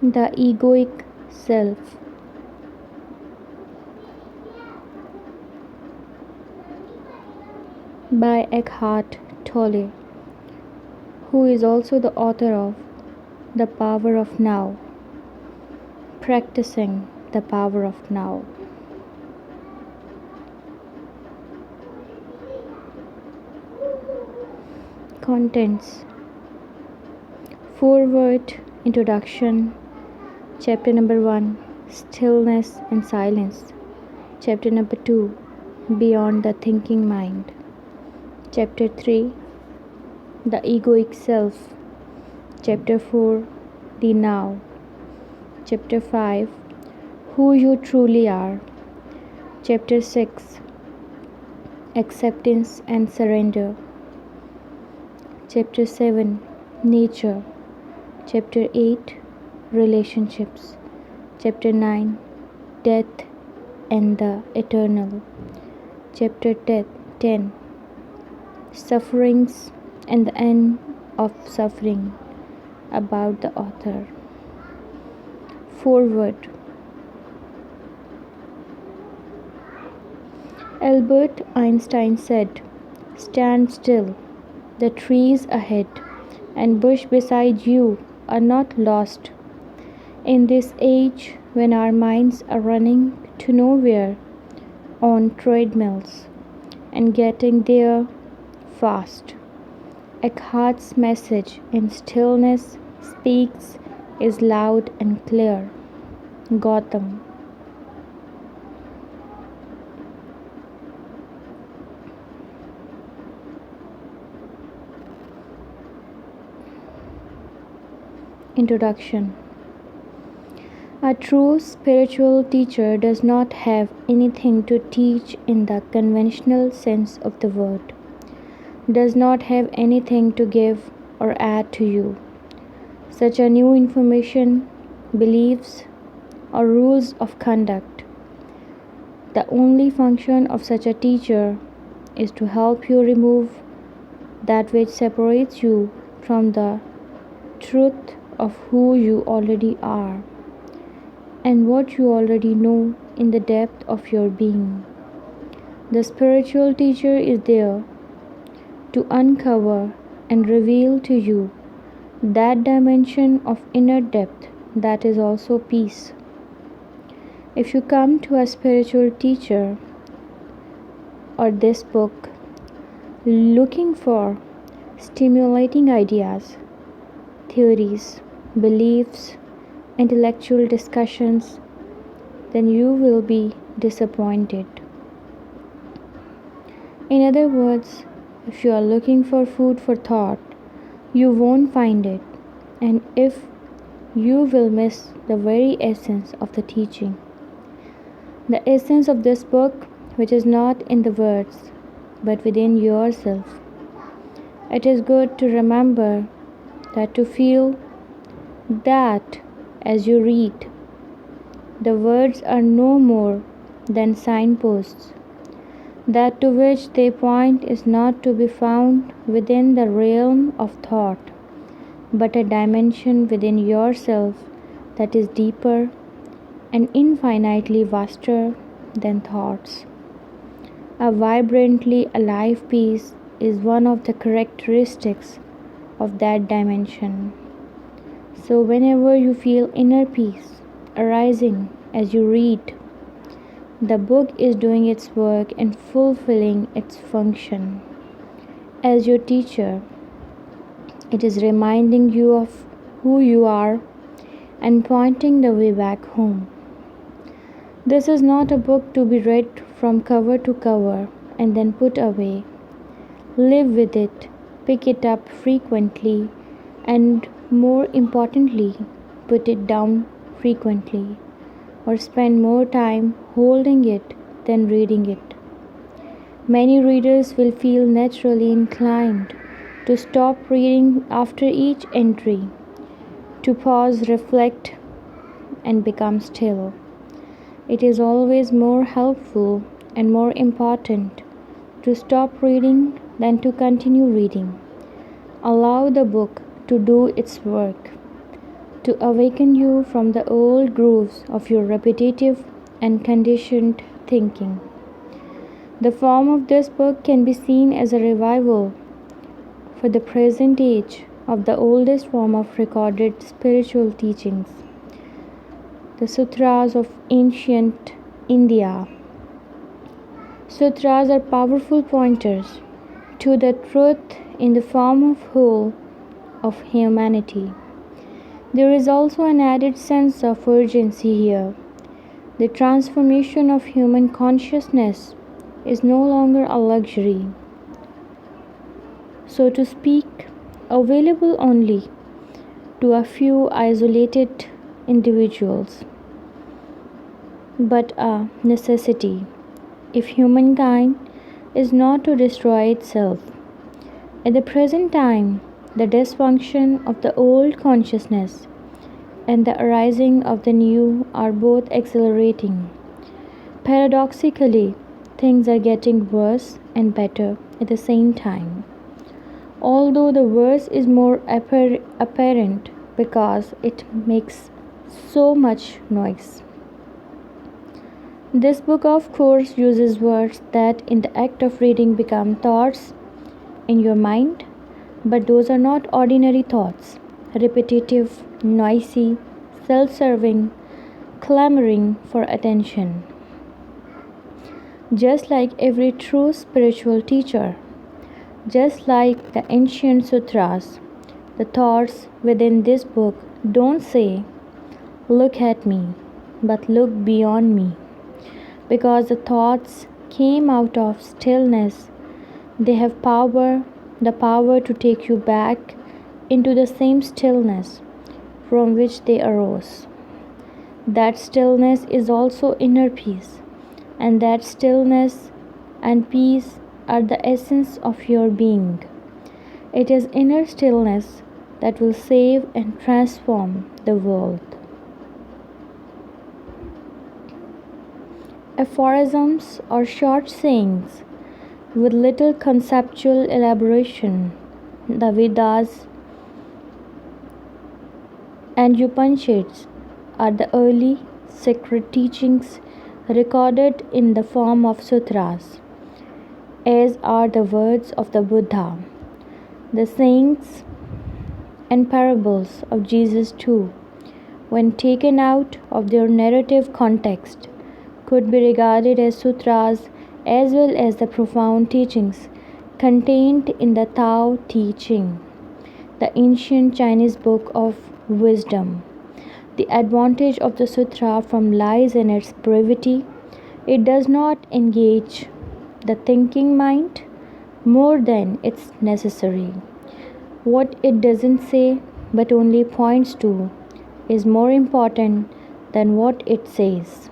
The Egoic Self by Eckharte Tolle, who is also the author of The Power of Now, Practicing the Power of Now. Contents: Foreword, Introduction, Chapter number 1, Stillness and Silence, Chapter number 2, Beyond the Thinking Mind, Chapter 3, The Egoic Self, Chapter 4, The Now, Chapter 5, Who You Truly Are, Chapter 6, Acceptance and Surrender, Chapter 7, Nature, Chapter 8, Relationships, Chapter 9, Death and the Eternal, Chapter 10, Sufferings and the End of Suffering, about the author. Foreword. Albert Einstein said, "Stand still. The trees ahead and bush beside you are not lost. In this age when our minds are running to nowhere on treadmills and getting there fast, Eckharte's message in Stillness Speaks is loud and clear." Gotham. Introduction. A true spiritual teacher does not have anything to teach in the conventional sense of the word, does not have anything to give or add to you, such as new information, beliefs, or rules of conduct. The only function of such a teacher is to help you remove that which separates you from the truth of who you already are and what you already know in the depth of your being. The spiritual teacher is there to uncover and reveal to you that dimension of inner depth that is also peace. If you come to a spiritual teacher or this book looking for stimulating ideas, theories, beliefs, intellectual discussions, then you will be disappointed. In other words, if you are looking for food for thought, you won't find it, and if you will miss the very essence of the teaching. The essence of this book, which is not in the words, but within yourself. It is good to remember that to feel that as you read, the words are no more than signposts. That to which they point is not to be found within the realm of thought, but a dimension within yourself that is deeper and infinitely vaster than thoughts. A vibrantly alive peace is one of the characteristics of that dimension. So whenever you feel inner peace arising as you read, the book is doing its work and fulfilling its function. As your teacher, it is reminding you of who you are and pointing the way back home. This is not a book to be read from cover to cover and then put away. Live with it, pick it up frequently, and more importantly, put it down frequently, or spend more time holding it than reading it. Many readers will feel naturally inclined to stop reading after each entry, to pause, reflect, and become still. It is always more helpful and more important to stop reading than to continue reading. Allow the book to do its work. to awaken you from the old grooves of your repetitive and conditioned thinking. The form of this book can be seen as a revival for the present age of the oldest form of recorded spiritual teachings, the sutras of ancient India. Sutras are powerful pointers to the truth in the form of whole of humanity. There is also an added sense of urgency here. The transformation of human consciousness is no longer a luxury, so to speak, available only to a few isolated individuals, but a necessity if humankind is not to destroy itself. At the present time, the dysfunction of the old consciousness and the arising of the new are both accelerating. Paradoxically, things are getting worse and better at the same time, although the worse is more apparent because it makes so much noise. This book, of course, uses words that in the act of reading become thoughts in your mind, but those are not ordinary thoughts, repetitive, noisy, self-serving, clamoring for attention. Just like every true spiritual teacher, just like the ancient sutras, the thoughts within this book don't say, "Look at me," but "Look beyond me." Because the thoughts came out of stillness, they have the power to take you back into the same stillness from which they arose. That stillness is also inner peace, and that stillness and peace are the essence of your being. It is inner stillness that will save and transform the world. Aphorisms or short sayings with little conceptual elaboration. The Vedas and Upanishads are the early sacred teachings recorded in the form of sutras, as are the words of the Buddha. The sayings and parables of Jesus too, when taken out of their narrative context, could be regarded as sutras as well as the profound teachings contained in the Tao Te Ching, the ancient Chinese book of wisdom. The advantage of the sutra lies in its brevity. It does not engage the thinking mind more than it's necessary. What it doesn't say but only points to is more important than what it says.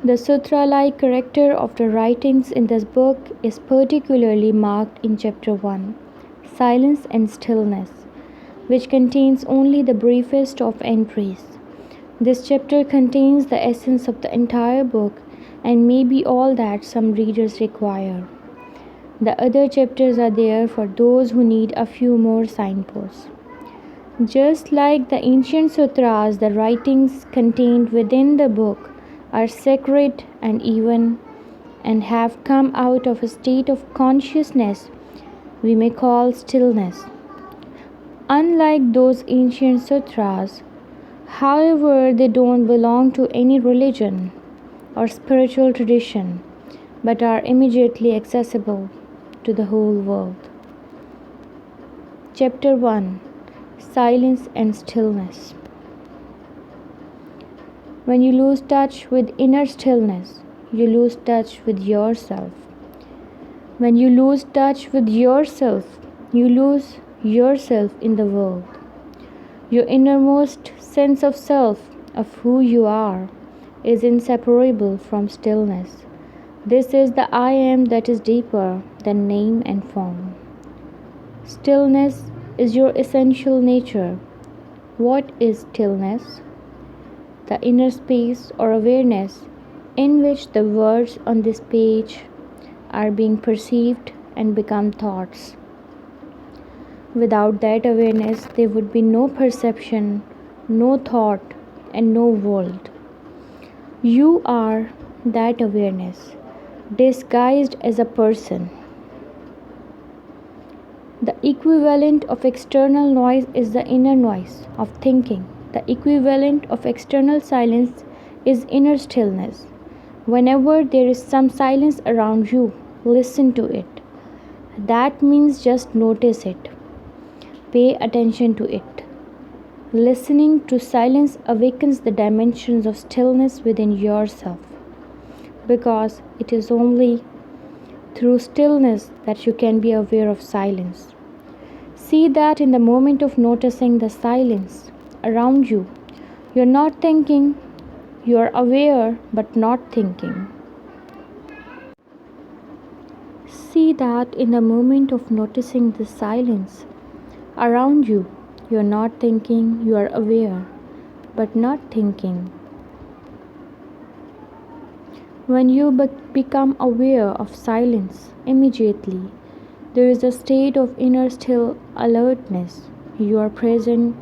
The sutra-like character of the writings in this book is particularly marked in Chapter 1, Silence and Stillness, which contains only the briefest of entries. This chapter contains the essence of the entire book and may be all that some readers require. The other chapters are there for those who need a few more signposts. Just like the ancient sutras, the writings contained within the book are sacred and even and have come out of a state of consciousness we may call stillness. Unlike those ancient sutras, however, they don't belong to any religion or spiritual tradition, but are immediately accessible to the whole world. Chapter 1, Silence and Stillness. When you lose touch with inner stillness, you lose touch with yourself. When you lose touch with yourself, you lose yourself in the world. Your innermost sense of self, of who you are, is inseparable from stillness. This is the I am that is deeper than name and form. Stillness is your essential nature. What is stillness? The inner space or awareness in which the words on this page are being perceived and become thoughts. Without that awareness, there would be no perception, no thought, and no world. You are that awareness, disguised as a person. The equivalent of external noise is the inner noise of thinking. The equivalent of external silence is inner stillness. Whenever there is some silence around you, listen to it. That means just notice it. Pay attention to it. Listening to silence awakens the dimensions of stillness within yourself, because it is only through stillness that you can be aware of silence. See that in the moment of noticing the silence around you, you're not thinking, you're aware but not thinking. See that in the moment of noticing the silence around you, you're not thinking, you're aware but not thinking. When you become aware of silence immediately, there is a state of inner still alertness. You are present.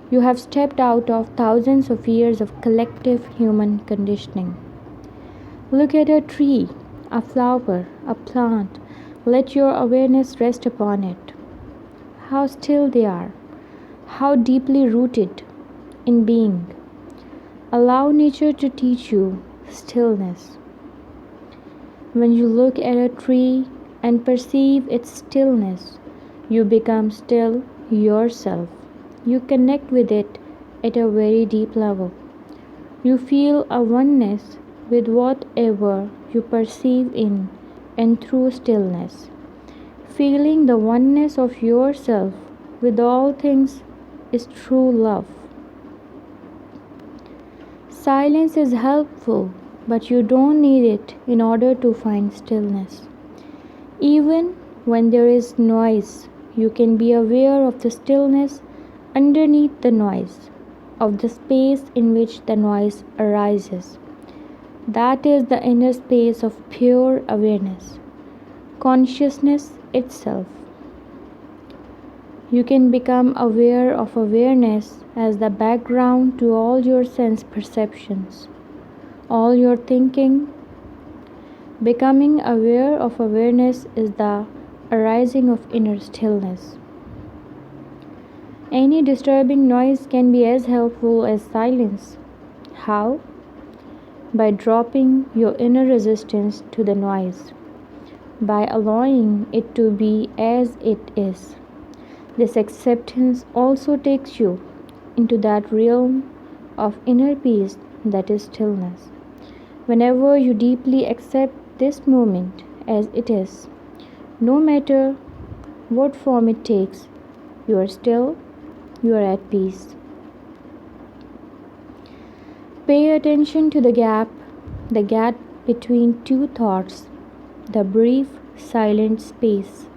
You have stepped out of thousands of years of collective human conditioning. Look at a tree, a flower, a plant. Let your awareness rest upon it. How still they are, how deeply rooted in being. Allow nature to teach you stillness. When you look at a tree and perceive its stillness, you become still yourself. You connect with it at a very deep level. You feel a oneness with whatever you perceive in and through stillness. Feeling the oneness of yourself with all things is true love. Silence is helpful, but you don't need it in order to find stillness. Even when there is noise, you can be aware of the stillness underneath the noise, of the space in which the noise arises. That is the inner space of pure awareness, consciousness itself. You can become aware of awareness as the background to all your sense perceptions, all your thinking. Becoming aware of awareness is the arising of inner stillness. Any disturbing noise can be as helpful as silence. How? By dropping your inner resistance to the noise, by allowing it to be as it is. This acceptance also takes you into that realm of inner peace that is stillness. Whenever you deeply accept this moment as it is, no matter what form it takes, you are still, you are at peace. Pay attention to the gap between two thoughts, the brief, silent space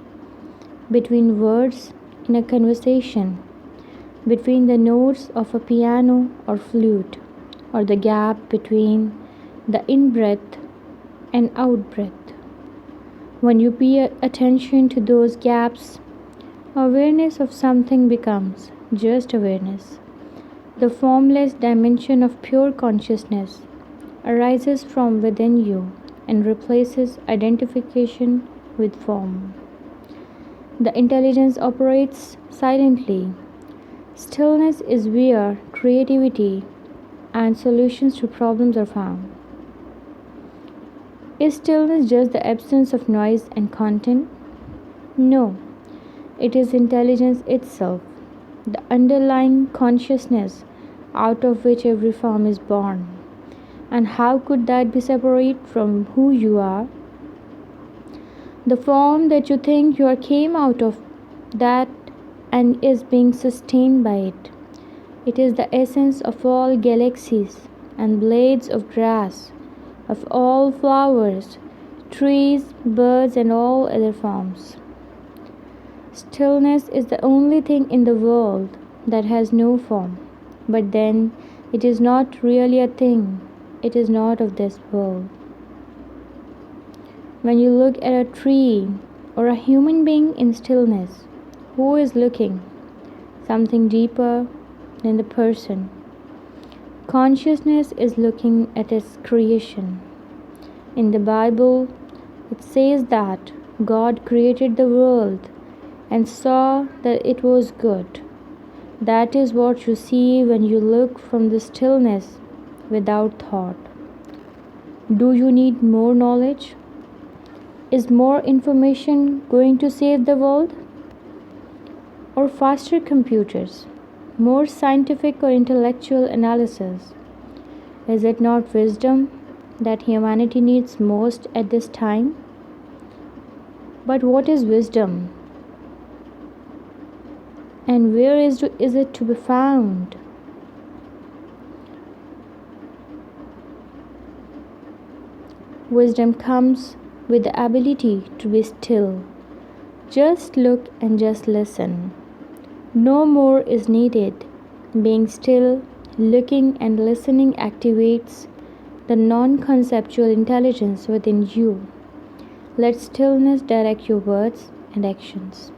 between words in a conversation, between the notes of a piano or flute, or the gap between the in-breath and out-breath. When you pay attention to those gaps, awareness of something becomes just awareness. The formless dimension of pure consciousness arises from within you and replaces identification with form. The intelligence operates silently. Stillness is where creativity and solutions to problems are found. Is stillness just the absence of noise and content? No, it is intelligence itself, the underlying consciousness out of which every form is born. And how could that be separate from who you are? The form that you think you are came out of that and is being sustained by it. It is the essence of all galaxies and blades of grass, of all flowers, trees, birds, and all other forms. Stillness is the only thing in the world that has no form, but then it is not really a thing, it is not of this world. When you look at a tree or a human being in stillness, Who is looking? Something deeper than the person. Consciousness is looking at its creation. In the Bible, it says that God created the world and saw that it was good. That is what you see when you look from the stillness without thought. Do you need more knowledge? Is more information going to save the world? Or faster computers? More scientific or intellectual analysis? Is it not wisdom that humanity needs most at this time? But what is wisdom? And where is it to be found? Wisdom comes with the ability to be still. Just look and just listen. No more is needed. Being still, looking and listening activates the non-conceptual intelligence within you. Let stillness direct your words and actions.